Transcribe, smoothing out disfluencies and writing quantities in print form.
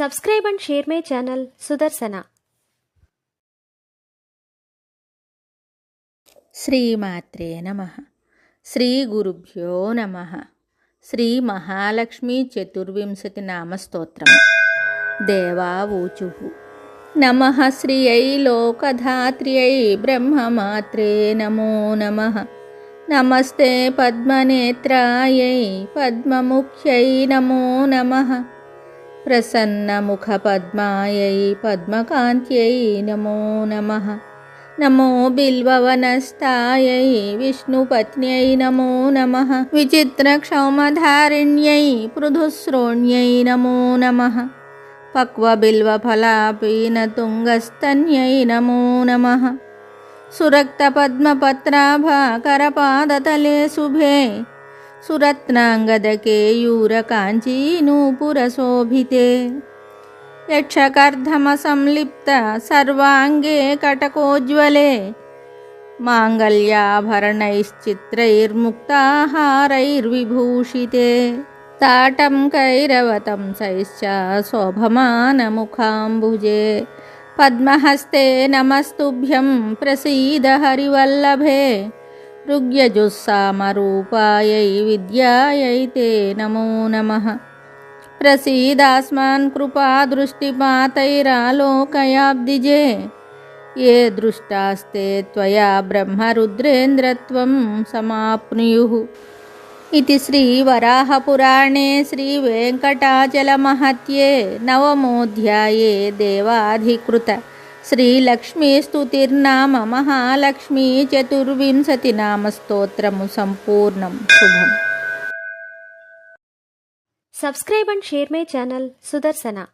Subscribe and share my channel Sudarsana. శ్రీమాత్రే నమః. శ్రీ గురుభ్యో నమః. శ్రీ మహాలక్ష్మీ చతుర్వింశతి నామస్తోత్రము. దేవావూచుః నమః శ్రియై లోకధాత్ర్యై బ్రహ్మమాత్రే నమో నమః. నమస్తే పద్మనేత్రాయై పద్మముఖ్యై నమో నమః. ప్రసన్నముఖపద్మాయై పద్మకాంత్యై నమో నమః. నమో బిల్వవనస్థాయై విష్ణుపత్న్యై నమో నమః. విచిత్రక్షౌమధారిణ్యై పృథుశ్రోణ్యై నమో నమః. పక్వబిల్వఫలాపీనతుంగస్తన్యై నమో నమః. సురక్తపద్మపత్రాభాకరపాదతలే శుభే సురత్నాంగదకేయూరకాంచీనూపురశోభితే యక్షకర్ధమసంలిప్త సర్వాంగే కటకోజ్వలే మాంగళ్యాభరణైశ్చిత్రైర్ముక్తాహారైర్విభూషితే తాటం కైరవతం సైశ్చ శోభమానముఖాంబుజే పద్మహస్తే నమస్తుభ్యం ప్రసీద హరివల్లభే ఋగ్యజుస్సామరూపాయై విద్యాయై తే నమో నమః. ప్రసీదాస్మాన్ కృపాదృష్టిపాతైరాలోకయాబ్దిజే ఏ దృష్టాస్తే త్వయా బ్రహ్మరుద్రేంద్రత్వం సమాప్నుయుః. ఇది శ్రీవరాహపురాణే శ్రీవేంకటాచలమహత్యే నవమోऽధ్యాయే దేవాధికృత శ్రీలక్ష్మీస్తుతిర్నామ మహాలక్ష్మీ చతుర్వింశతి నామస్తోత్రము సంపూర్ణం. శుభం. Subscribe and share my channel Sudarsana.